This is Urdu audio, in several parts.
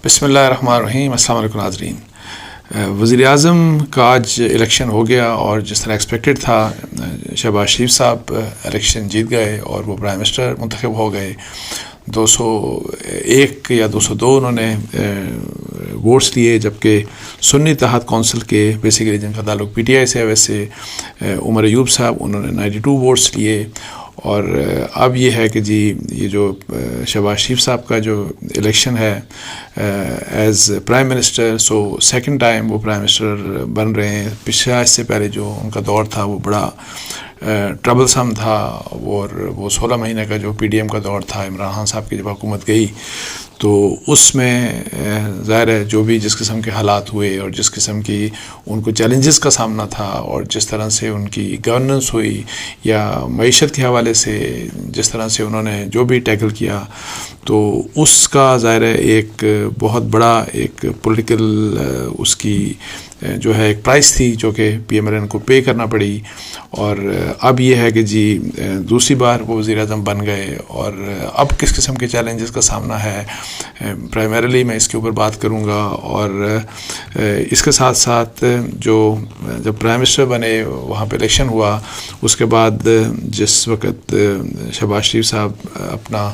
بسم اللہ الرحمن الرحیم. السلام علیکم ناظرین. وزیر اعظم کا آج الیکشن ہو گیا اور جس طرح ایکسپیکٹڈ تھا شہباز شریف صاحب الیکشن جیت گئے اور وہ پرائم منسٹر منتخب ہو گئے. 201 یا 202 انہوں نے ووٹس لیے، جبکہ سنی اتحاد کونسل کے بیسیکلی جن کا تعلق پی ٹی آئی سے ہے، ویسے عمر ایوب صاحب انہوں نے 92 ووٹس لیے. اور اب یہ ہے کہ جی یہ جو شہباز شریف صاحب کا جو الیکشن ہے as prime minister, so second time وہ پرائم منسٹر بن رہے ہیں. پچھلا اس سے پہلے جو ان کا دور تھا وہ بڑا ٹربلسم تھا، اور وہ 16 مہینے کا جو پی ڈی ایم کا دور تھا عمران خان صاحب کی جب حکومت گئی، تو اس میں ظاہر ہے جو بھی جس قسم کے حالات ہوئے اور جس قسم کی ان کو چیلنجز کا سامنا تھا اور جس طرح سے ان کی گورننس ہوئی یا معیشت کے حوالے سے جس طرح سے انہوں نے جو بھی ٹیکل کیا، تو اس کا ظاہر ہے ایک بہت بڑا ایک پولیٹیکل اس کی جو ہے ایک پرائس تھی جو کہ پی ایم ایل این کو پے کرنا پڑی. اور اب یہ ہے کہ جی دوسری بار وہ وزیر اعظم بن گئے، اور اب کس قسم کے چیلنجز کا سامنا ہے پرائمریلی میں اس کے اوپر بات کروں گا. اور اس کے ساتھ ساتھ جب پرائم منسٹر بنے وہاں پہ الیکشن ہوا، اس کے بعد جس وقت شہباز شریف صاحب اپنا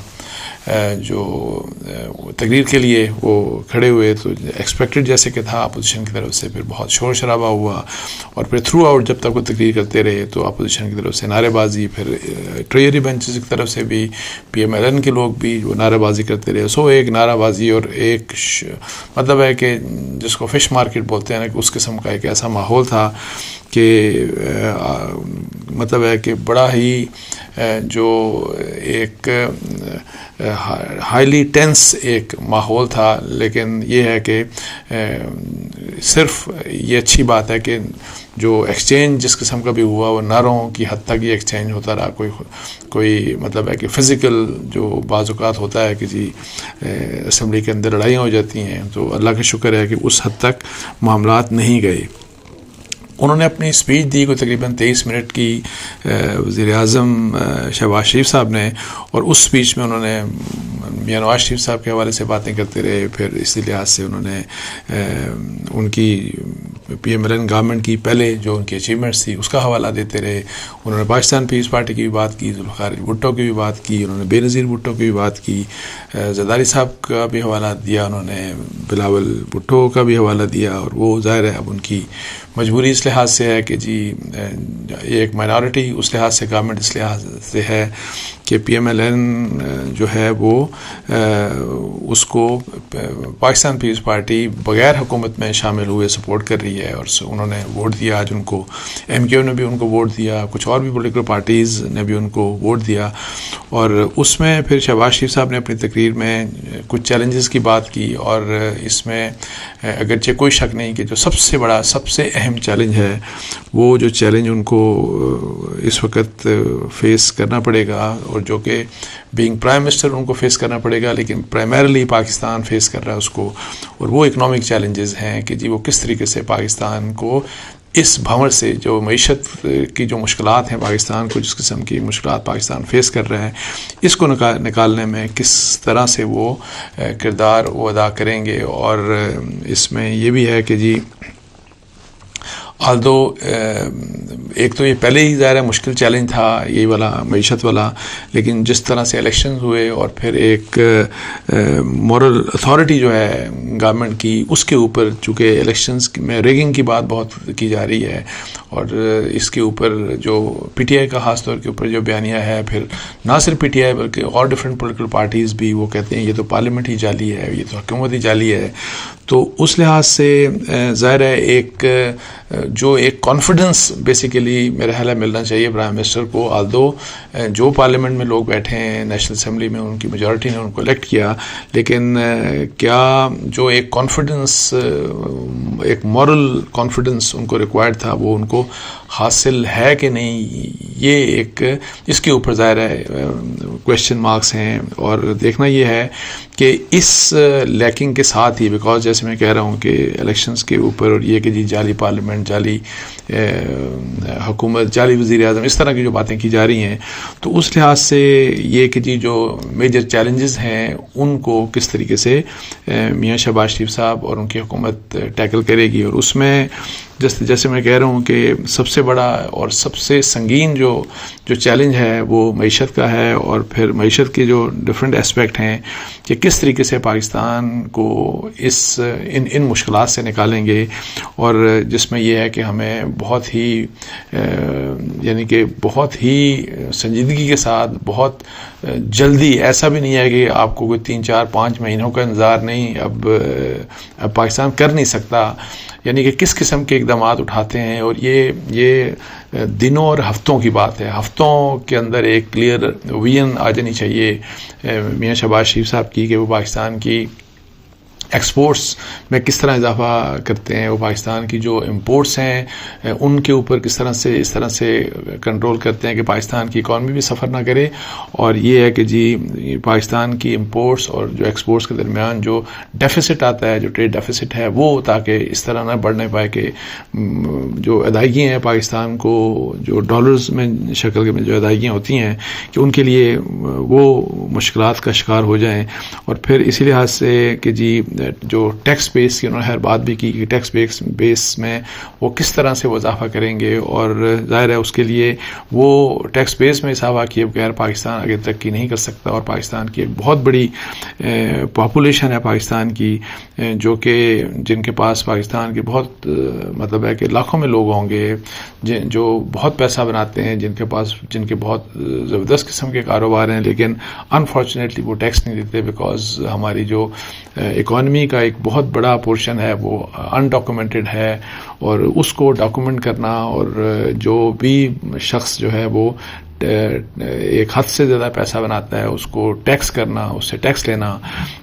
جو تقریر کے لیے وہ کھڑے ہوئے، تو ایکسپیکٹڈ جیسے کہ تھا اپوزیشن کی طرف سے پھر بہت شور شرابہ ہوا، اور پھر تھرو آؤٹ جب تک وہ تقریر کرتے رہے تو اپوزیشن کی طرف سے نعرے بازی، پھر ٹریجری بینچز کی طرف سے بھی پی ایم ایل این کے لوگ بھی وہ نعرے بازی کرتے رہے. سو ایک نعرہ بازی اور ایک مطلب ہے کہ جس کو فش مارکیٹ بولتے ہیں نا، کہ اس قسم کا ایک ایسا ماحول تھا کہ مطلب ہے کہ بڑا ہی جو ایک ہائیلی ٹینس ایک ماحول تھا. لیکن یہ ہے کہ صرف یہ اچھی بات ہے کہ جو ایکسچینج جس قسم کا بھی ہوا وہ نعروں کی حد تک یہ ایکسچینج ہوتا رہا. کوئی مطلب ہے کہ فزیکل جو بعض اوقات ہوتا ہے کہ جی اسمبلی کے اندر لڑائیاں ہو جاتی ہیں، تو اللہ کا شکر ہے کہ اس حد تک معاملات نہیں گئے. انہوں نے اپنی اسپیچ دی کو تقریباً 23 منٹ کی وزیر اعظم شہباز شریف صاحب نے، اور اس اسپیچ میں انہوں نے میاں نواز شریف صاحب کے حوالے سے باتیں کرتے رہے. پھر اسی لحاظ سے انہوں نے ان کی P M L N government کی پہلے جو ان کی اچیومنٹس تھی اس کا حوالہ دیتے رہے. انہوں نے پاکستان پیپلز پارٹی کی بھی بات کی، ذوالفقار بھٹو کی بھی بات کی، انہوں نے بے نظیر بھٹو کی بھی بات کی، زرداری صاحب کا بھی حوالہ دیا، انہوں نے بلاول بھٹو کا بھی حوالہ دیا. اور وہ ظاہر ہے اب ان کی مجبوری اس لحاظ سے ہے کہ جی ایک مائنارٹی اس لحاظ سے گورنمنٹ اس لحاظ سے ہے کہ پی ایم ایل این جو ہے وہ اس کو پاکستان پیپلز پارٹی بغیر حکومت میں شامل ہوئے سپورٹ کر رہی ہے. اور انہوں نے ووٹ دیا آج ان کو، ایم کیو نے بھی ان کو ووٹ دیا، کچھ اور بھی پولیٹیکل پارٹیز نے بھی ان کو ووٹ دیا. اور اس میں پھر شہباز شریف صاحب نے اپنی تقریر میں کچھ چیلنجز کی بات کی، اور اس میں اگرچہ کوئی شک نہیں کہ جو سب سے بڑا سب سے اہم چیلنج ہے وہ جو چیلنج ان کو اس وقت فیس کرنا پڑے گا، اور جو کہ بینگ پرائم منسٹر ان کو فیس کرنا پڑے گا، لیکن پرائمریلی پاکستان فیس کر رہا ہے اس کو، اور وہ اکنامک چیلنجز ہیں کہ جی وہ کس طریقے سے پاکستان کو اس بھنور سے جو معیشت کی جو مشکلات ہیں پاکستان کو، جس قسم کی مشکلات پاکستان فیس کر رہا ہے، اس کو نکالنے میں کس طرح سے وہ کردار وہ ادا کریں گے. اور اس میں یہ بھی ہے کہ جی آلدو ایک تو یہ پہلے ہی ظاہر ہے مشکل چیلنج تھا یہ والا معیشت والا، لیکن جس طرح سے الیکشنز ہوئے اور پھر ایک مورل اتھارٹی جو ہے گورنمنٹ کی اس کے اوپر، چونکہ الیکشنز میں ریگنگ کی بات بہت کی جا رہی ہے، اور اس کے اوپر جو پی ٹی آئی کا خاص طور کے اوپر جو بیانیہ ہے، پھر نہ صرف پی ٹی آئی بلکہ اور ڈفرینٹ پولیٹیکل پارٹیز بھی وہ کہتے ہیں یہ تو پارلیمنٹ ہی جعلی ہے، یہ تو حکومت ہی جعلی ہے. تو اس لحاظ سے ظاہر ہے ایک جو ایک کانفیڈنس بیسیکلی میرا خیال ہے ملنا چاہیے پرائم منسٹر کو. آلدو جو پارلیمنٹ میں لوگ بیٹھے ہیں نیشنل اسمبلی میں، ان کی میجورٹی نے ان کو الیکٹ کیا، لیکن کیا جو ایک کانفیڈنس ایک مورل کانفیڈنس ان کو ریکوائرڈ تھا وہ ان کو حاصل ہے کہ نہیں، یہ ایک اس کے اوپر ظاہر ہے کویشچن مارکس ہیں. اور دیکھنا یہ ہے کہ اس لیکنگ کے ساتھ ہی، بیکاز جیسے میں کہہ رہا ہوں کہ الیکشنز کے اوپر اور یہ کہ جی جعلی پارلیمنٹ، جعلی حکومت، جعلی وزیر اعظم، اس طرح کی جو باتیں کی جا رہی ہیں، تو اس لحاظ سے یہ کہ جی جو میجر چیلنجز ہیں ان کو کس طریقے سے میاں شہباز شریف صاحب اور ان کی حکومت ٹیکل کرے گی. اور اس میں جیسے میں کہہ رہا ہوں کہ سب سے بڑا اور سب سے سنگین جو چیلنج ہے وہ معیشت کا ہے، اور پھر معیشت کے جو ڈفرینٹ اسپیکٹ ہیں کہ کس طریقے سے پاکستان کو ان مشکلات سے نکالیں گے. اور جس میں یہ ہے کہ ہمیں بہت ہی یعنی کہ بہت ہی سنجیدگی کے ساتھ، بہت جلدی، ایسا بھی نہیں ہے کہ آپ کو کوئی 3 4 5 مہینوں کا انتظار نہیں، اب پاکستان کر نہیں سکتا، یعنی کہ کس قسم کے اقدامات اٹھاتے ہیں. اور یہ دنوں اور ہفتوں کی بات ہے، ہفتوں کے اندر ایک کلیئر ویژن آ جانی چاہیے میاں شہباز شریف صاحب کی کہ وہ پاکستان کی ایکسپورٹس میں کس طرح اضافہ کرتے ہیں، وہ پاکستان کی جو امپورٹس ہیں ان کے اوپر کس طرح سے اس طرح سے کنٹرول کرتے ہیں کہ پاکستان کی اکانومی بھی سفر نہ کرے. اور یہ ہے کہ جی پاکستان کی امپورٹس اور جو ایکسپورٹس کے درمیان جو ڈیفیسٹ آتا ہے، جو ٹریڈ ڈیفیسٹ ہے، وہ تاکہ اس طرح نہ بڑھنے پائے کہ جو ادائیگیاں ہیں پاکستان کو، جو ڈالرز میں شکل میں جو ادائیگیاں ہوتی ہیں، کہ ان کے لیے وہ مشکلات کا شکار ہو جائیں. اور پھر اسی لحاظ سے کہ جی جو ٹیکس بیس کی انہوں نے ہر بات بھی کی کہ ٹیکس بیس میں وہ کس طرح سے وہ اضافہ کریں گے. اور ظاہر ہے اس کے لیے وہ ٹیکس بیس میں اضافہ کیے بغیر پاکستان آگے ترقی نہیں کر سکتا. اور پاکستان کی ایک بہت بڑی پاپولیشن ہے پاکستان کی، جو کہ جن کے پاس پاکستان کے بہت مطلب ہے کہ لاکھوں میں لوگ ہوں گے جو بہت پیسہ بناتے ہیں، جن کے بہت زبردست قسم کے کاروبار ہیں، لیکن انفارچونیٹلی وہ ٹیکس نہیں دیتے، بیکاز ہماری جو اکانومی کا ایک بہت بڑا پورشن ہے وہ انڈاکومنٹڈ ہے. اور اس کو ڈاکومنٹ کرنا، اور جو بھی شخص جو ہے وہ ایک حد سے زیادہ پیسہ بناتا ہے اس کو ٹیکس کرنا، اس سے ٹیکس لینا،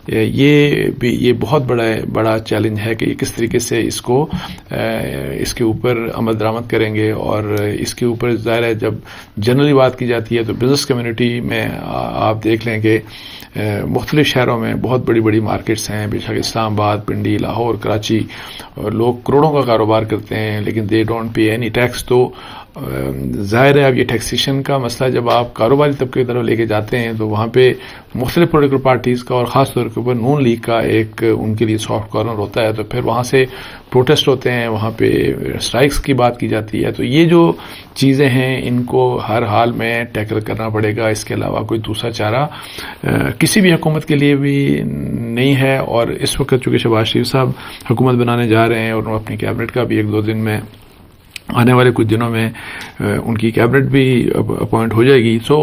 یہ بہت بڑا چیلنج ہے کہ یہ کس طریقے سے اس کے اوپر عمل درآمد کریں گے. اور اس کے اوپر ظاہر ہے جب جنرلی بات کی جاتی ہے تو بزنس کمیونٹی میں آپ دیکھ لیں کہ مختلف شہروں میں بہت بڑی بڑی مارکیٹس ہیں، بے شک اسلام آباد، پنڈی، لاہور، کراچی، اور لوگ کروڑوں کا کاروبار کرتے ہیں لیکن they don't pay any tax. تو ظاہر ہے اب یہ ٹیکسیشن کا مسئلہ جب آپ کاروباری طبقے کی طرف لے کے جاتے ہیں تو وہاں پہ مختلف پولیٹیکل پارٹیز کا اور خاص طور کے اوپر نون لیگ کا ایک ان کے لیے سافٹ کارنر ہوتا ہے. تو پھر وہاں سے پروٹیسٹ ہوتے ہیں، وہاں پہ اسٹرائکس کی بات کی جاتی ہے. تو یہ جو چیزیں ہیں ان کو ہر حال میں ٹیکل کرنا پڑے گا، اس کے علاوہ کوئی دوسرا چارہ کسی بھی حکومت کے لیے بھی نہیں ہے. اور اس وقت چونکہ شہباز شریف صاحب حکومت بنانے جا رہے ہیں اور اپنی کیبنٹ کا بھی 1-2 دن میں، آنے والے کچھ دنوں میں ان کی کیبنٹ بھی اپوائنٹ ہو جائے گی. تو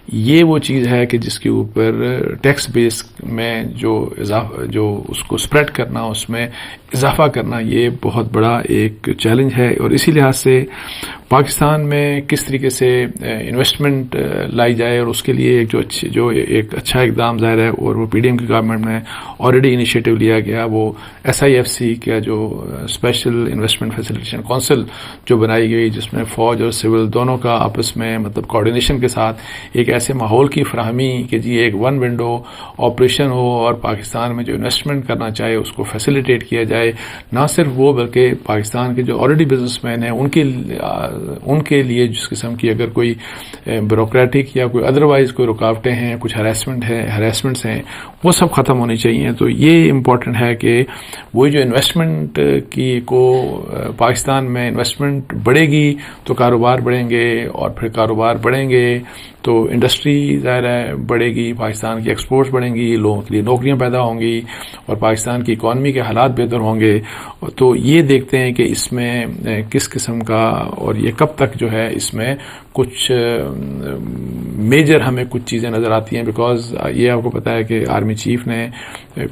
یہ وہ چیز ہے کہ جس کے اوپر ٹیکس بیس میں جو اس کو سپریڈ کرنا، اس میں اضافہ کرنا، یہ بہت بڑا ایک چیلنج ہے. اور اسی لحاظ سے پاکستان میں کس طریقے سے انویسٹمنٹ لائی جائے، اور اس کے لیے جو ایک اچھا اقدام ظاہر ہے، اور وہ پی ڈی ایم کی گورنمنٹ میں آلریڈی انیشیٹو لیا گیا، وہ SIFC کا جو اسپیشل انویسٹمنٹ فیسیلیٹیشن کونسل جو بنائی گئی، جس میں فوج اور سول دونوں کا آپس میں مطلب کوآرڈینیشن کے ساتھ ایک ایسے ماحول کی فراہمی کہ جی ایک ون ونڈو آپریشن ہو، اور پاکستان میں جو انویسٹمنٹ کرنا چاہے اس کو فیسیلیٹیٹ کیا جائے. نہ صرف وہ بلکہ پاکستان کے جو آلریڈی بزنس مین ہیں ان کے لیے جس قسم کی اگر کوئی بیوروکریٹک یا کوئی ادروائز کوئی رکاوٹیں ہیں، کچھ ہراسمنٹس ہیں، وہ سب ختم ہونی چاہیے. تو یہ امپورٹنٹ ہے کہ وہی جو انویسٹمنٹ کی کو پاکستان میں انویسٹمنٹ بڑھے گی تو کاروبار بڑھیں گے، اور پھر کاروبار بڑھیں گے تو انڈسٹری ظاہر ہے بڑھے گی، پاکستان کی ایکسپورٹس بڑھیں گی، لوگوں کے لیے نوکریاں پیدا ہوں گی، اور پاکستان کی اکانومی کے حالات بہتر ہوں گے. تو یہ دیکھتے ہیں کہ اس میں کس قسم کا، اور یہ کب تک جو ہے اس میں کچھ میجر ہمیں کچھ چیزیں نظر آتی ہیں. بیکاز یہ آپ کو پتہ ہے کہ آرمی چیف نے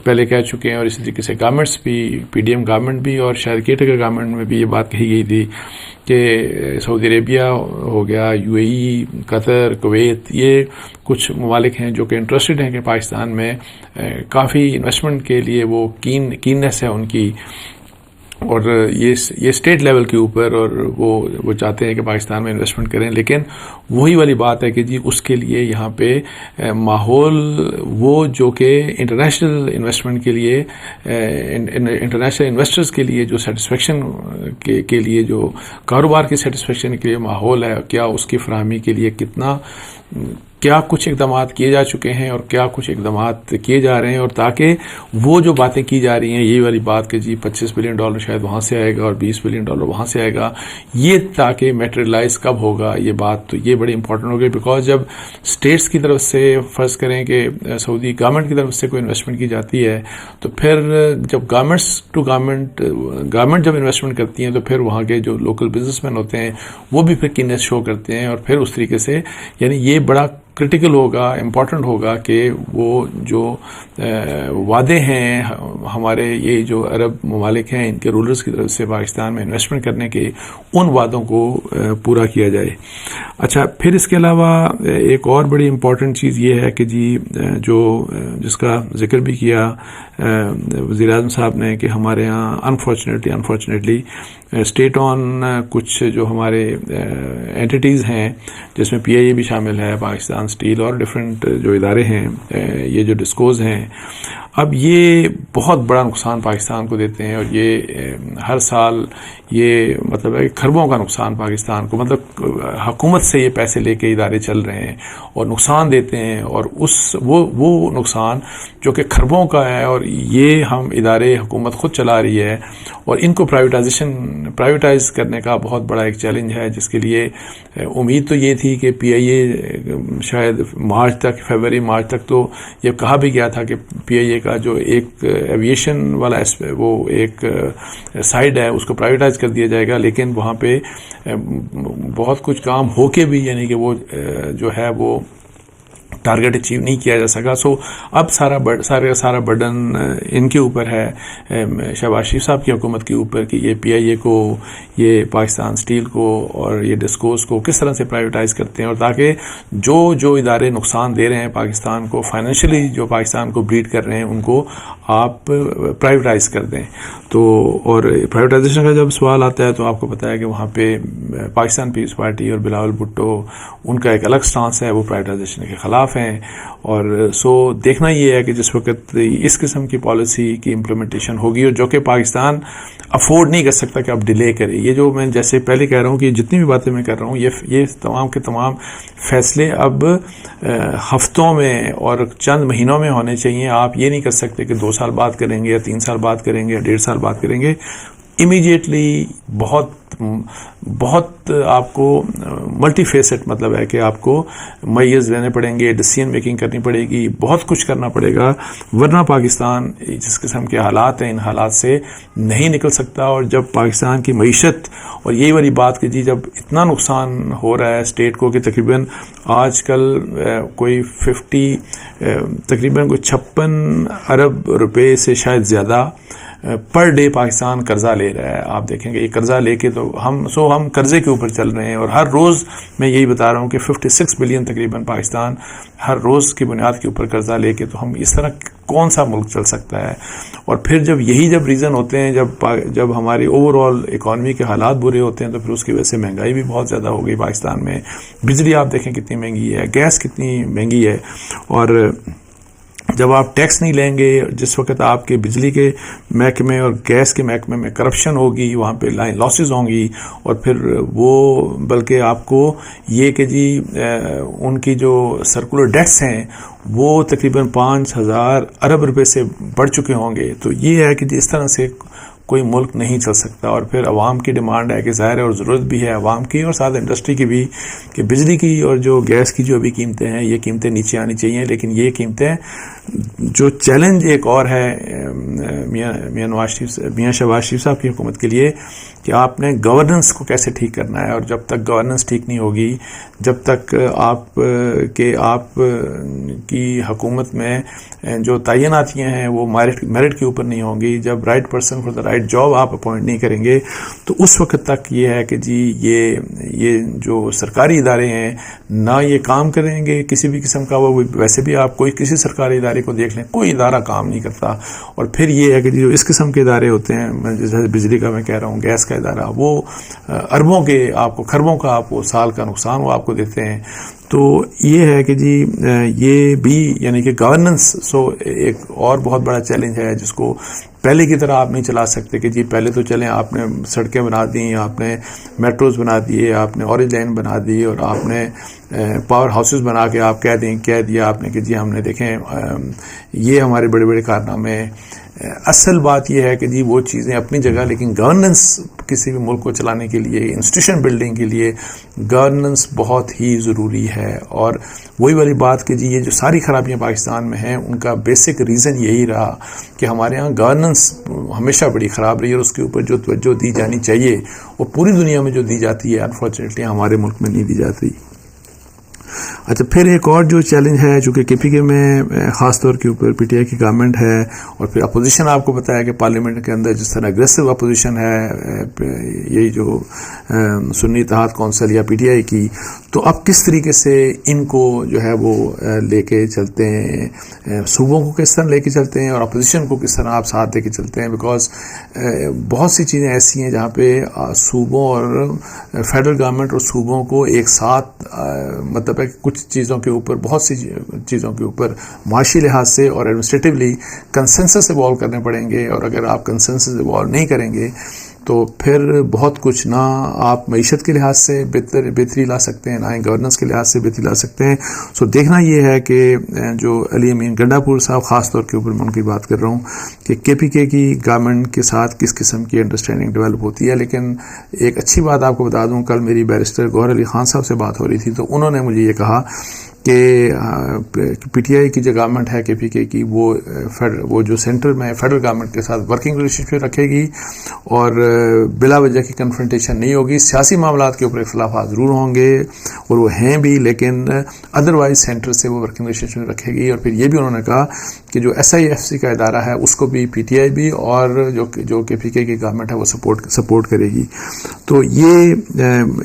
پہلے کہہ چکے ہیں، اور اسی طریقے سے گورنمنٹس بھی، پی ڈی ایم گورنمنٹ بھی، اور شاید کیٹر گورنمنٹ میں بھی یہ بات کہی گئی تھی کہ سعودی عربیہ ہو گیا، UAE، قطر، کویت، یہ کچھ ممالک ہیں جو کہ انٹرسٹڈ ہیں کہ پاکستان میں کافی انویسٹمنٹ کے لیے وہ کیننس ہے ان کی. اور یہ اسٹیٹ لیول کے اوپر، اور وہ چاہتے ہیں کہ پاکستان میں انویسٹمنٹ کریں، لیکن وہی والی بات ہے کہ جی اس کے لیے یہاں پہ ماحول وہ جو کہ انٹرنیشنل انویسٹمنٹ کے لیے، انٹرنیشنل انویسٹرز کے لیے جو سیٹسفیکشن کے لیے، جو کاروبار کی سیٹسفیکشن کے لیے ماحول ہے، کیا اس کی فراہمی کے لیے کیا کچھ اقدامات کیے جا چکے ہیں اور کیا کچھ اقدامات کیے جا رہے ہیں، اور تاکہ وہ جو باتیں کی جا رہی ہیں، یہ والی بات کہ جی $25 بلین شاید وہاں سے آئے گا اور $20 بلین وہاں سے آئے گا، یہ تاکہ میٹریلائز کب ہوگا یہ بات، تو یہ بڑی امپورٹنٹ ہوگی. بیکاز جب اسٹیٹس کی طرف سے فرض کریں کہ سعودی گورنمنٹ کی طرف سے کوئی انویسٹمنٹ کی جاتی ہے، تو پھر جب گورنمنٹ جب انویسٹمنٹ کرتی ہیں، تو پھر وہاں کے جو لوکل بزنس مین ہوتے ہیں وہ بھی پھر کینس شو کرتے ہیں، اور پھر اس طریقے سے یعنی یہ بڑا کرٹیکل ہوگا، امپورٹنٹ ہوگا کہ وہ جو وعدے ہیں ہمارے یہ جو عرب ممالک ہیں ان کے رولرز کی طرف سے پاکستان میں انویسٹمنٹ کرنے کے، ان وعدوں کو پورا کیا جائے. اچھا، پھر اس کے علاوہ ایک اور بڑی امپورٹنٹ چیز یہ ہے کہ جی جس کا ذکر بھی کیا وزیر اعظم صاحب نے کہ ہمارے ہاں انفارچونیٹلی اسٹیٹ آن کچھ جو ہمارے اینٹیٹیز ہیں، جس میں PIA بھی شامل ہے، پاکستان اسٹیل اور ڈفرینٹ جو ادارے ہیں، یہ جو ڈسکوز ہیں، اب یہ بہت بڑا نقصان پاکستان کو دیتے ہیں، اور یہ ہر سال یہ مطلب ہے کہ کھربوں کا نقصان پاکستان کو، مطلب حکومت سے یہ پیسے لے کے ادارے چل رہے ہیں اور نقصان دیتے ہیں، اور وہ نقصان جو کہ کھربوں کا ہے، اور یہ ہم ادارے حکومت خود چلا رہی ہے، اور ان کو پرائیویٹائز کرنے کا بہت بڑا ایک چیلنج ہے، جس کے لیے امید تو یہ تھی کہ PIA شاید فیبروری مارچ تک تو یہ کہا بھی گیا تھا کہ PIA کا جو ایک ایویشن والا وہ ایک سائڈ ہے اس کو پرائیویٹائز کر دیا جائے گا، لیکن وہاں پہ بہت کچھ کام ہو کے بھی یعنی کہ وہ جو ہے وہ ٹارگیٹ اچیو نہیں کیا جا سکا. سو اب سارا برڈن ان کے اوپر ہے، شہباز شریف صاحب کی حکومت کے اوپر، کہ یہ PIA کو، یہ پاکستان اسٹیل کو اور یہ ڈسکوز کو کس طرح سے پرائیویٹائز کرتے ہیں، اور تاکہ جو ادارے نقصان دے رہے ہیں پاکستان کو فائنینشلی، جو پاکستان کو بلیڈ کر رہے ہیں، ان کو آپ پرائیویٹائز کر دیں. تو اور پرائیویٹائزیشن کا جب سوال آتا ہے تو آپ کو پتہ ہے کہ وہاں پہ پاکستان پیپلز پارٹی اور بلاول بھٹو، ان کا ایک الگ سٹانس ہے، وہ پرائیویٹائزیشن کے خلاف ہیں. اور دیکھنا یہ ہے کہ جس وقت اس قسم کی پالیسی کی امپلیمنٹیشن ہوگی، اور جو کہ پاکستان افورڈ نہیں کر سکتا کہ اب ڈیلے کرے. یہ جو میں جیسے پہلے کہہ رہا ہوں کہ جتنی بھی باتیں میں کر رہا ہوں، یہ تمام کے تمام فیصلے اب ہفتوں میں اور چند مہینوں میں ہونے چاہیے. آپ یہ نہیں کر سکتے کہ 2 سال بعد کریں گے یا 3 سال بعد کریں گے یا 1.5 سال بعد کریں گے. امیڈیٹلی بہت آپ کو ملٹی فیسٹ مطلب ہے کہ آپ کو میز لینے پڑیں گے، ڈیسیژن میکنگ کرنی پڑے گی، بہت کچھ کرنا پڑے گا، ورنہ پاکستان جس قسم کے حالات ہیں ان حالات سے نہیں نکل سکتا. اور جب پاکستان کی معیشت، اور یہی والی بات کہ جی جب اتنا نقصان ہو رہا ہے اسٹیٹ کو کہ تقریباً آج کل کوئی 56 ارب روپے سے شاید زیادہ پر ڈے پاکستان قرضہ لے رہا ہے. آپ دیکھیں گے یہ قرضہ لے کے تو ہم قرضے کے اوپر چل رہے ہیں، اور ہر روز میں یہی بتا رہا ہوں کہ 56 بلین تقریباً پاکستان ہر روز کی بنیاد کے اوپر قرضہ لے کے، تو ہم اس طرح کون سا ملک چل سکتا ہے. اور پھر جب ریزن ہوتے ہیں، جب ہماری اوور آل اکانومی کے حالات برے ہوتے ہیں، تو پھر اس کی وجہ سے مہنگائی بھی بہت زیادہ ہو گئی پاکستان میں. بجلی آپ دیکھیں کتنی مہنگی ہے، گیس کتنی مہنگی ہے، اور جب آپ ٹیکس نہیں لیں گے، جس وقت آپ کے بجلی کے محکمے اور گیس کے محکمے میں کرپشن ہوگی، وہاں پہ لاسز ہوں گی، اور پھر وہ بلکہ آپ کو یہ کہ جی ان کی جو سرکولر ڈیٹس ہیں وہ تقریباً 5,000 ارب روپے سے بڑھ چکے ہوں گے. تو یہ ہے کہ جی اس طرح سے کوئی ملک نہیں چل سکتا. اور پھر عوام کی ڈیمانڈ ہے کہ ظاہر ہے، اور ضرورت بھی ہے عوام کی اور ساتھ انڈسٹری کی بھی، کہ بجلی کی اور جو گیس کی جو ابھی قیمتیں ہیں، یہ قیمتیں نیچے آنی چاہیے. لیکن یہ قیمتیں جو چیلنج ایک اور ہے میاں شہباز شریف صاحب کی حکومت کے لیے، کہ آپ نے گورننس کو کیسے ٹھیک کرنا ہے. اور جب تک گورننس ٹھیک نہیں ہوگی، جب تک آپ کی حکومت میں جو تعیناتیاں ہیں وہ میرٹ کے اوپر نہیں ہوں گی، جب right person for the right right job آپ اپوائنٹ نہیں کریں گے تو اس وقت تک یہ ہے کہ جی یہ جو سرکاری ادارے ہیں نہ یہ کام کریں گے کسی بھی قسم کا. وہ ویسے بھی آپ کوئی کسی سرکاری ادارے کو دیکھ لیں, کوئی ادارہ کام نہیں کرتا. اور پھر یہ ہے کہ جو اس قسم کے ادارے ہوتے ہیں, جیسے بجلی کا میں کہہ رہا ہوں, گیس کا ادارہ, وہ اربوں کے آپ کو, خربوں کا آپ کو سال کا نقصان وہ آپ کو دیتے ہیں. تو یہ ہے کہ جی یہ بھی یعنی کہ گورننس ایک اور بہت بڑا چیلنج ہے جس کو پہلے کی طرح آپ نہیں چلا سکتے کہ جی پہلے تو چلیں آپ نے سڑکیں بنا دی, آپ نے میٹروز بنا دیے, آپ نے اورنج لائن بنا دی, اور آپ نے پاور ہاؤسز بنا کے آپ کہہ دیا آپ نے کہ جی ہم نے دیکھیں یہ ہمارے بڑے بڑے کارنامے ہیں. اصل بات یہ ہے کہ جی وہ چیزیں اپنی جگہ, لیکن گورننس کسی بھی ملک کو چلانے کے لیے, انسٹیٹیوشن بلڈنگ کے لیے گورننس بہت ہی ضروری ہے. اور وہی والی بات کہ جی یہ جو ساری خرابیاں پاکستان میں ہیں ان کا بیسک ریزن یہی رہا کہ ہمارے ہاں گورننس ہمیشہ بڑی خراب رہی, اور اس کے اوپر جو توجہ دی جانی چاہیے وہ پوری دنیا میں جو دی جاتی ہے انفارچونیٹلی ہمارے ملک میں نہیں دی جاتی. اچھا, پھر ایک اور جو چیلنج ہے چونکہ کے پی کے میں خاص طور کے اوپر پی ٹی آئی کی گورنمنٹ ہے, اور پھر اپوزیشن آپ کو بتایا کہ پارلیمنٹ کے اندر جس طرح اگریسو اپوزیشن ہے یہی جو سنی اتحاد کونسل یا پی ٹی آئی کی, تو اب کس طریقے سے ان کو جو ہے وہ لے کے چلتے ہیں, صوبوں کو کس طرح لے کے چلتے ہیں اور اپوزیشن کو کس طرح آپ ساتھ لے کے چلتے ہیں. بیکاز بہت سی چیزیں ایسی ہیں جہاں پہ صوبوں اور فیڈرل گورنمنٹ اور صوبوں کو ایک ساتھ مطلب ہے کچھ چیزوں کے اوپر, بہت سی چیزوں کے اوپر معاشی لحاظ سے اور ایڈمنسٹریٹولی کنسنسس ایوالو کرنے پڑیں گے. اور اگر آپ کنسنسس ایوالو نہیں کریں گے تو پھر بہت کچھ نہ آپ معیشت کے لحاظ سے بہتری لا سکتے ہیں, نہ ہی گورننس کے لحاظ سے بہتری لا سکتے ہیں. سو دیکھنا یہ ہے کہ جو علی امین گنڈا پور صاحب خاص طور کے اوپر میں ان کی بات کر رہا ہوں کہ کے پی کے کی گورنمنٹ کے ساتھ کس قسم کی انڈرسٹینڈنگ ڈیولپ ہوتی ہے. لیکن ایک اچھی بات آپ کو بتا دوں, کل میری بیرسٹر گوہر علی خان صاحب سے بات ہو رہی تھی تو انہوں نے مجھے یہ کہا کہ پی ٹی آئی کی جو گورنمنٹ ہے کے پی کے کی وہ جو سینٹر میں فیڈرل گورنمنٹ کے ساتھ ورکنگ ریلیشن شپ رکھے گی اور بلا وجہ کی کنفرنٹیشن نہیں ہوگی. سیاسی معاملات کے اوپر اختلافات ضرور ہوں گے اور وہ ہیں بھی, لیکن ادروائز سینٹر سے وہ ورکنگ ریلیشن شپ رکھے گی. اور پھر یہ بھی انہوں نے کہا کہ جو ایس آئی ایف سی کا ادارہ ہے اس کو بھی پی ٹی آئی بھی اور جو کے پی کے کی گورنمنٹ ہے وہ سپورٹ کرے گی. تو یہ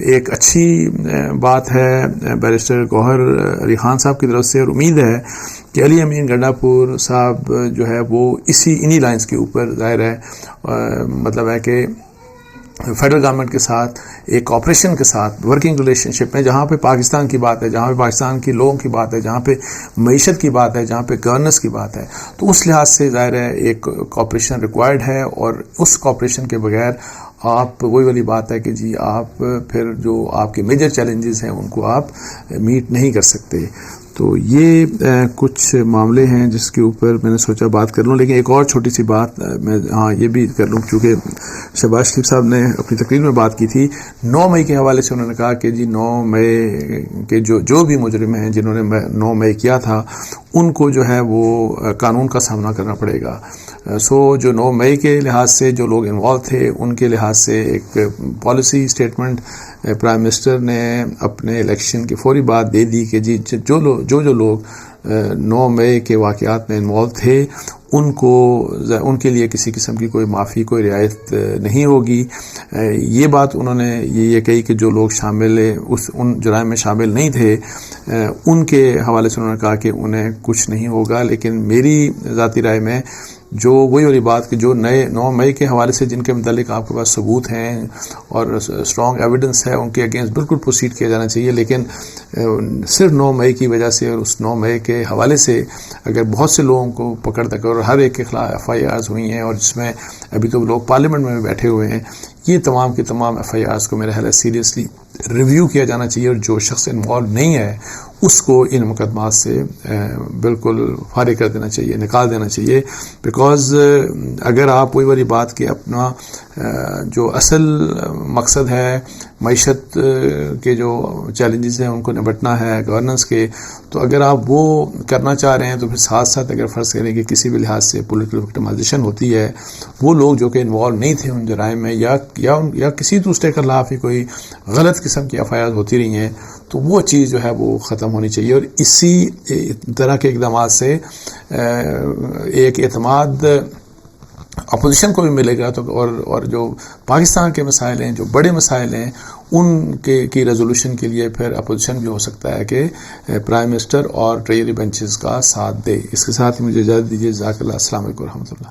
ایک اچھی بات ہے بیرسٹر گوہر علی خان صاحب کی طرف سے, اور امید ہے کہ علی امین گنڈا پور صاحب جو ہے وہ انہی لائنز کے اوپر ظاہر ہے مطلب ہے کہ فیڈرل گورنمنٹ کے ساتھ ایک کوآپریشن کے ساتھ ورکنگ ریلیشن شپ میں, جہاں پہ پاکستان کی بات ہے, جہاں پہ پاکستان کے لوگوں کی بات ہے, جہاں پہ معیشت کی بات ہے, جہاں پہ گورننس کی بات ہے, تو اس لحاظ سے ظاہر ہے ایک کوآپریشن ریکوائرڈ ہے. اور اس کوآپریشن کے بغیر آپ وہی والی بات ہے کہ جی آپ پھر جو آپ کے میجر چیلنجز ہیں ان کو آپ میٹ نہیں کر سکتے. تو یہ کچھ معاملے ہیں جس کے اوپر میں نے سوچا بات کر لوں. لیکن ایک اور چھوٹی سی بات میں یہ بھی کر لوں, چونکہ شہباز شریف صاحب نے اپنی تقریر میں بات کی تھی 9 مئی کے حوالے سے. انہوں نے کہا کہ جی 9 مئی کے جو بھی مجرم ہیں جنہوں نے 9 مئی کیا تھا ان کو جو ہے وہ قانون کا سامنا کرنا پڑے گا. جو 9 مئی کے لحاظ سے جو لوگ انوالو تھے ان کے لحاظ سے ایک پالیسی اسٹیٹمنٹ پرائم منسٹر نے اپنے الیکشن کی فوری بعد دے دی کہ جی جو لوگ 9 مئی کے واقعات میں انوالو تھے ان کے لیے کسی قسم کی کوئی معافی, کوئی رعایت نہیں ہوگی. یہ بات انہوں نے یہ کہی کہ جو لوگ ان جرائم میں شامل نہیں تھے ان کے حوالے سے انہوں نے کہا کہ انہیں کچھ نہیں ہوگا. لیکن میری ذاتی رائے میں جو وہی والی بات کہ جو 9 مئی کے حوالے سے جن کے متعلق آپ کے پاس ثبوت ہیں اور اسٹرانگ ایویڈنس ہے ان کے اگینسٹ بالکل پروسیڈ کیا جانا چاہیے. لیکن صرف 9 مئی کی وجہ سے اور اس 9 مئی کے حوالے سے اگر بہت سے لوگوں کو پکڑ تک اور ہر ایک کے خلاف ایف آئی آرز ہوئی ہیں اور جس میں ابھی تو لوگ پارلیمنٹ میں بھی بیٹھے ہوئے ہیں, یہ تمام کے تمام ایف آئی آرز کو میرے خیال ہے سیریسلی ریویو کیا جانا چاہیے اور جو شخص انوالو نہیں ہے اس کو ان مقدمات سے بالکل فارغ کر دینا چاہیے, نکال دینا چاہیے. بیکاز اگر آپ وہی والی بات کہ اپنا جو اصل مقصد ہے معیشت کے جو چیلنجز ہیں ان کو نمٹنا ہے گورننس کے, تو اگر آپ وہ کرنا چاہ رہے ہیں تو پھر ساتھ ساتھ اگر فرض کریں کہ کسی بھی لحاظ سے پولیٹیکل وکٹمائزیشن ہوتی ہے, وہ لوگ جو کہ انوالو نہیں تھے ان جرائم میں یا کسی دوسرے کے خلاف ہی کوئی غلط قسم کی ایف آئی آر ہوتی رہی ہیں, تو وہ چیز جو ہے وہ ختم ہونی چاہیے. اور اسی طرح کے اقدامات سے ایک اعتماد اپوزیشن کو بھی ملے گا تو اور جو پاکستان کے مسائل ہیں، جو بڑے مسائل ہیں، ان کی ریزولوشن کے لیے پھر اپوزیشن بھی ہو سکتا ہے کہ پرائم منسٹر اور ٹریجری بینچز کا ساتھ دے. اس کے ساتھ ہی مجھے اجازت دیجیے. جزاک اللہ. السلام علیکم و رحمۃ اللہ.